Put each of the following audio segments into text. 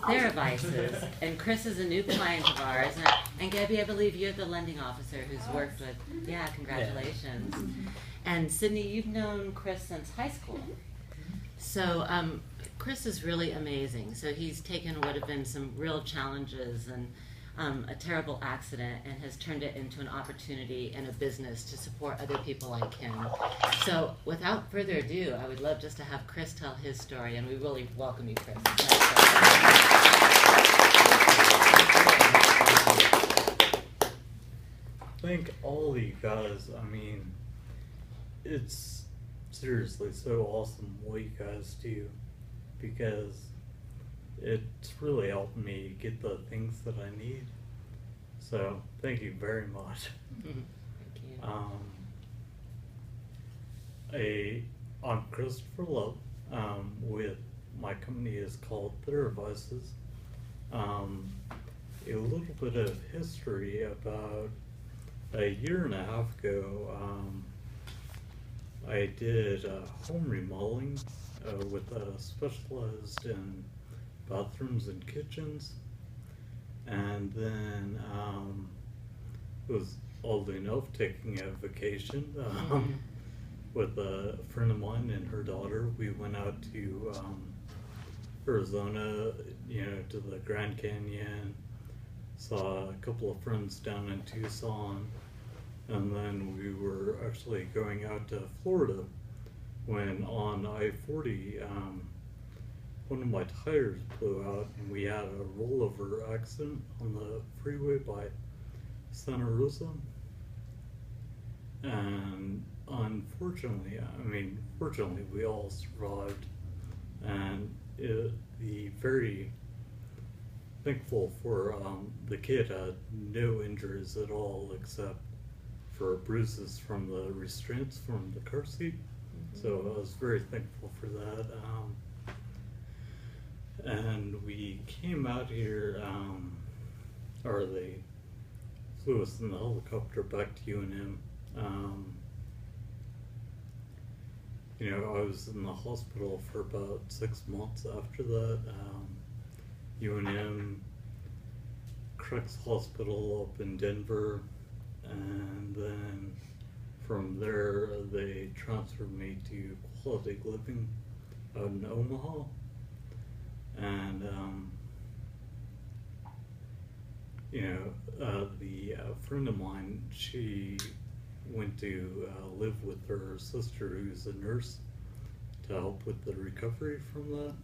Theravices, and Chris is a new client of ours. And Gabby, I believe you're the lending officer who's worked with. Yeah, congratulations. And Sydney, you've known Chris since high school. So Chris is really amazing. So he's taken what have been some real challenges and a terrible accident and has turned it into an opportunity and a business to support other people like him. So without further ado, I would love just to have Chris tell his story, and we really welcome you, Chris. Thank all of you guys. I mean, it's seriously so awesome what you guys do, because it's really helped me get the things that I need. So thank you very much. Thank you. I'm Christopher Love. With my company is called Theravices. A little bit of history. About a year and a half ago, I did home remodeling with specialized in bathrooms and kitchens, and then was oddly enough taking a vacation with a friend of mine and her daughter. We went out to Arizona, to the Grand Canyon, saw a couple of friends down in Tucson, and then we were actually going out to Florida when on I-40 one of my tires blew out and we had a rollover accident on the freeway by Santa Rosa. And fortunately we all survived, and the very thankful for the kid had no injuries at all except for bruises from the restraints from the car seat. So I was very thankful for that. And we came out here, or they flew us in the helicopter back to UNM. I was in the hospital for about 6 months after that. UNM, Crux Hospital up in Denver, and then from there they transferred me to Quality Living out in Omaha. And the friend of mine, she went to live with her sister who's a nurse to help with the recovery from that.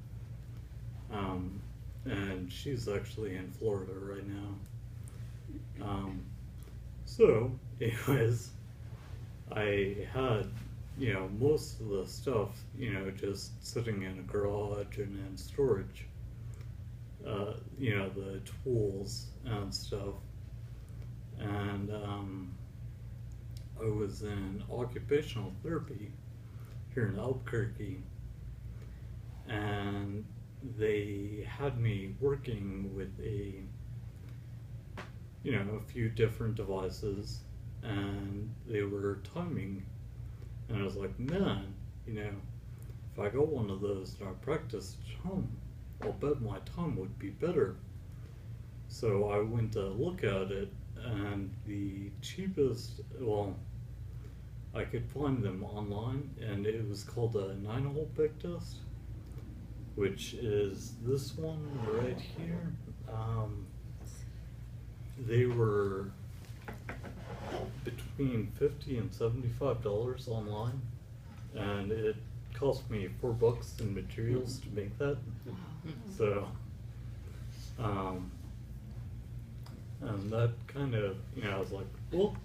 And she's actually in Florida right now. So anyways, I had most of the stuff just sitting in a garage and in storage, the tools and stuff. And I was in occupational therapy here in Albuquerque, and they had me working with a few different devices, and they were timing. And I was like, man, if I got one of those and I practiced at home, I'll bet my time would be better. So I went to look at it, and the cheapest, I could find them online, and it was called a 9-hole peg test, which is this one right here. They were between $50 and $75 online, and it cost me $4 in materials to make that. So, and that kind of, I was like, well,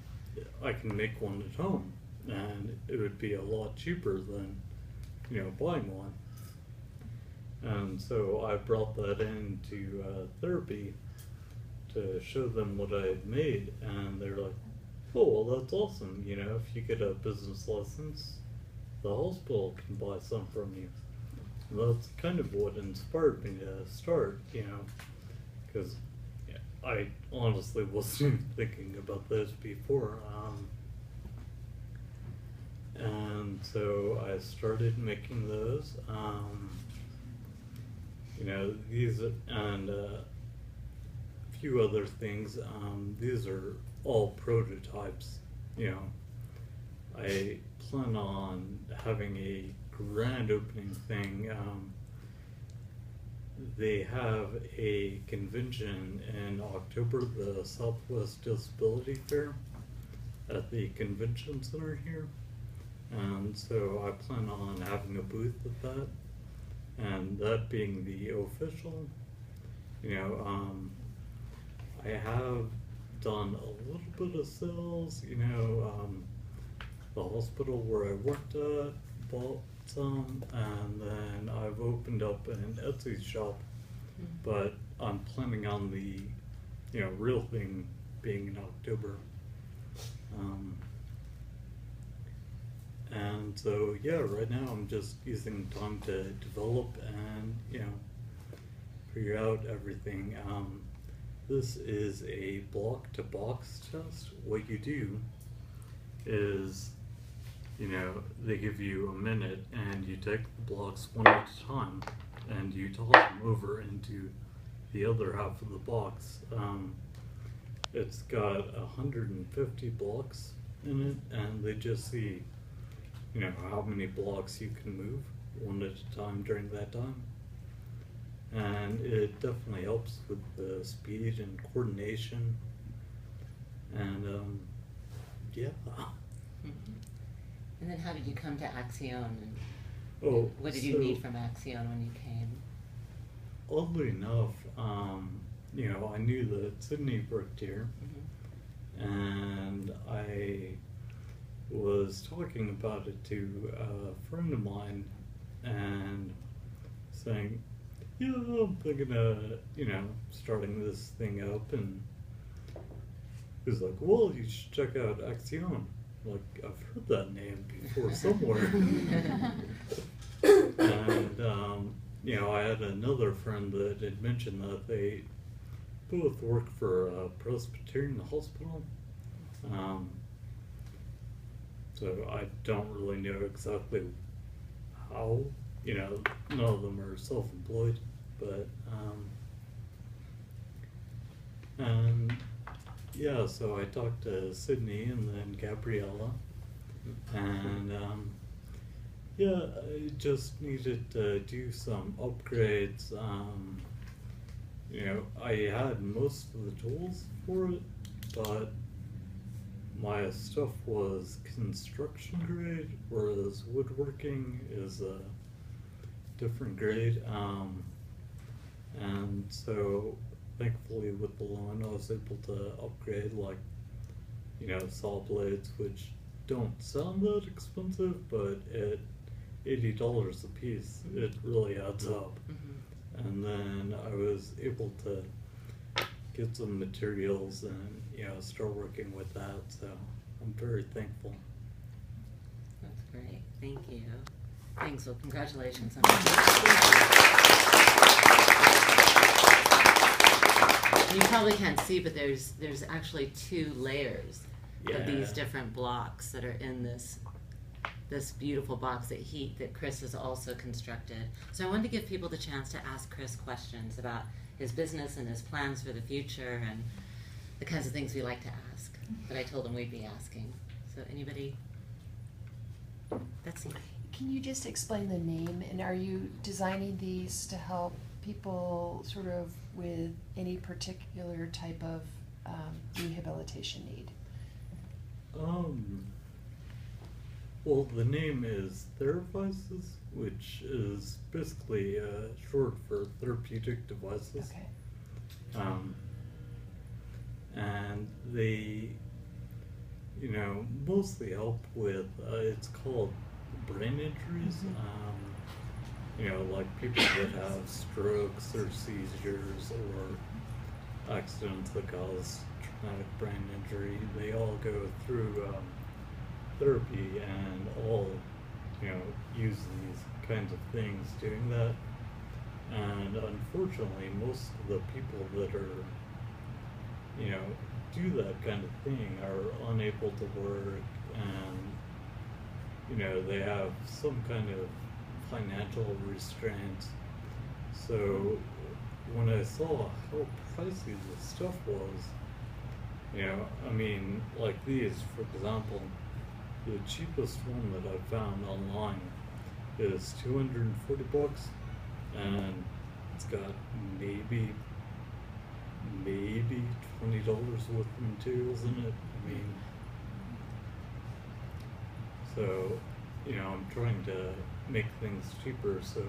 I can make one at home, and it would be a lot cheaper than, buying one. And so I brought that into therapy to show them what I had made, and they're like, oh, well, that's awesome. If you get a business license, the hospital can buy some from you. And that's kind of what inspired me to start, because I honestly wasn't thinking about this before. And so I started making those. you know, these and a few other things. These are all prototypes. You know, I plan on having a grand opening thing. They have a convention in October, the Southwest Disability Fair, at the convention center here. And so I plan on having a booth at that, and that being the official. You know, I have done a little bit of sales. You know, the hospital where I worked at bought some, and then I've opened up an Etsy shop. But I'm planning on the, you know, real thing being in October. And so, yeah, right now I'm just using time to develop and, you know, figure out everything. This is a block to box test. What you do is, you know, they give you a minute and you take the blocks one at a time and you toss them over into the other half of the box. It's got 150 blocks in it, and they just see, you know, how many blocks you can move one at a time during that time. And it definitely helps with the speed and coordination. And yeah. And then how did you come to Accion? And Oh, what did you need from Accion when you came? Oddly enough, you know, I knew that Sydney worked here, and I was talking about it to a friend of mine and saying, yeah, I'm thinking of, you know, starting this thing up, and he was like, well, you should check out Accion. Like, I've heard that name before somewhere. And, you know, I had another friend that had mentioned that they both work for a Presbyterian hospital. So I don't really know exactly how, you know, none of them are self-employed, but, and yeah, so I talked to Sydney and then Gabriella, and, yeah, I just needed to do some upgrades. You know, I had most of the tools for it, but my stuff was construction grade, whereas woodworking is a different grade. And so thankfully with the loan I was able to upgrade, like, you know, saw blades, which don't sound that expensive, but at $80 a piece, it really adds up. And then I was able to get some materials and, you know, start working with that, so I'm very thankful. That's great, thank you. Thanks, well, congratulations on that. You probably can't see, but there's actually 2 layers of these different blocks that are in this beautiful box that Chris has also constructed. So I wanted to give people the chance to ask Chris questions about his business and his plans for the future and the kinds of things we like to ask that I told him we'd be asking. So anybody? Betsy. Can you just explain the name, and are you designing these to help people sort of with any particular type of rehabilitation need? Well, the name is Theravices, which is basically short for therapeutic devices. Okay. And they, you know, mostly help with, it's called brain injuries. You know, like people that have strokes or seizures or accidents that cause traumatic brain injury, they all go through therapy and all, you know, use these kinds of things doing that. And unfortunately, most of the people that are, you know, do that kind of thing are unable to work, and, you know, they have some kind of financial restraints, So when I saw how pricey this stuff was, you know, I mean, like these, for example, the cheapest one that I found online is $240, and it's got maybe $20 worth of materials in it. I mean, so, you know, I'm trying to make things cheaper, so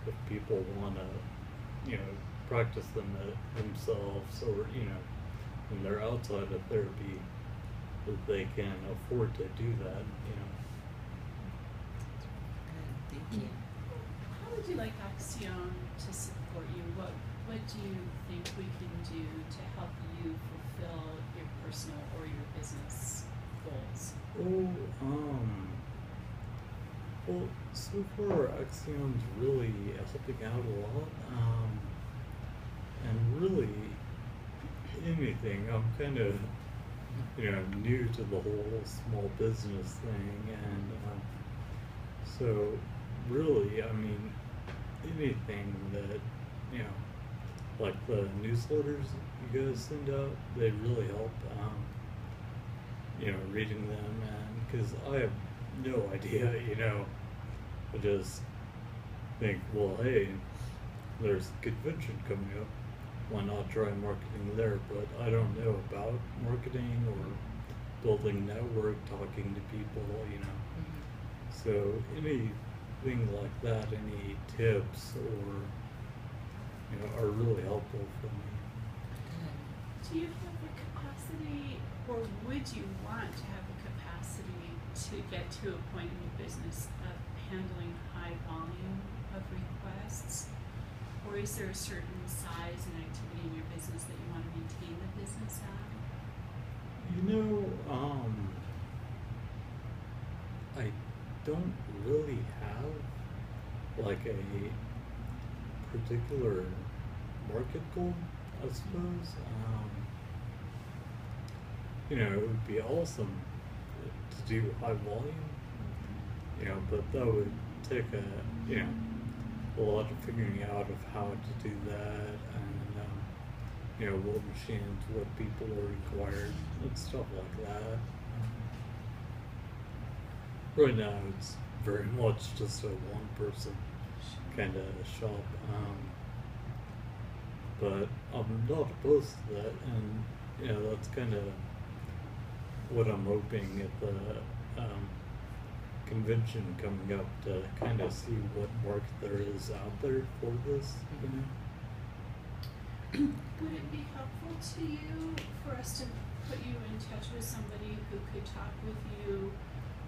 if people want to, you know, practice them themselves, or, you know, when they're outside of therapy, that they can afford to do that, you know. Good, thank you. How would you like Accion to support you? What do you think we can do to help you fulfill your personal or your business goals? Well, so far Accion's really helping out a lot, and really anything. I'm kind of, you know, new to the whole small business thing, and so really, I mean, anything that, you know, like the newsletters you guys send out, they really help. You know, reading them, and because I have no idea, you know, I just think, well, hey, there's a convention coming up, why not try marketing there? But I don't know about marketing or building network, talking to people, you know. Mm-hmm. So anything like that, any tips or, you know, are really helpful for me. Good. Do you have the capacity, or would you want to have the capacity to get to a point in your business of handling high volume of requests? Or is there a certain size and activity in your business that you want to maintain the business at? You know, I don't really have like a particular market goal, I suppose. You know, it would be awesome to do high volume, you know, but that would take you know, a lot of figuring out of how to do that, and you know, what machines, what people are required, and stuff like that. Right now, it's very much just a one-person kind of shop, but I'm not opposed to that, and you know, that's kind of what I'm hoping at the convention coming up, to kind of see what market there is out there for this, you know. Would it be helpful to you for us to put you in touch with somebody who could talk with you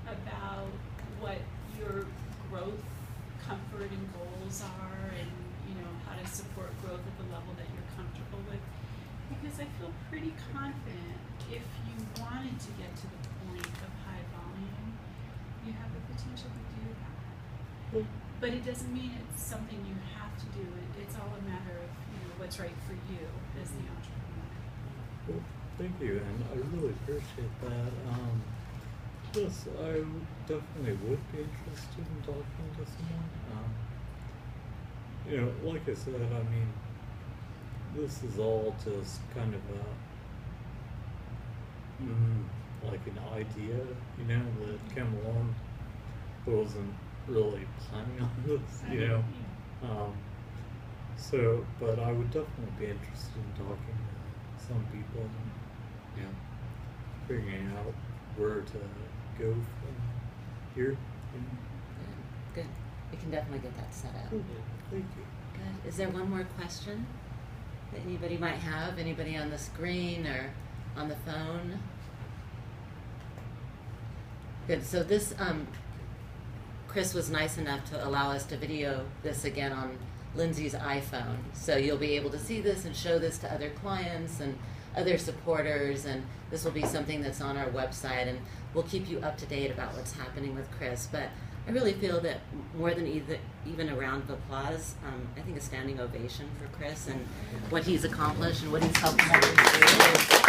about what your growth, comfort, and goals are, and you know, how to support growth at the level that you're comfortable with? Because I feel pretty confident if you wanted to get to the point of high volume, you have the potential to do that. Well, But it doesn't mean it's something you have to do. It's all a matter of, you know, what's right for you as the entrepreneur. well, thank you, and I really appreciate that. Yes, I definitely would be interested in talking to someone. You know, like I said, I mean, this is all just kind of like an idea, you know, that came along. I wasn't really planning on this, you know. So, but I would definitely be interested in talking to some people and, you know, figuring out where to go from here. You know. Good. We can definitely get that set up. Cool. Thank you. Good. Is there one more question that anybody might have? Anybody on the screen or on the phone? Good. So this, Chris was nice enough to allow us to video this again on Lindsay's iPhone. So you'll be able to see this and show this to other clients and other supporters, and this will be something that's on our website, and we'll keep you up to date about what's happening with Chris. But I really feel that more than even a round of applause, I think a standing ovation for Chris and what he's accomplished and what he's helped others do.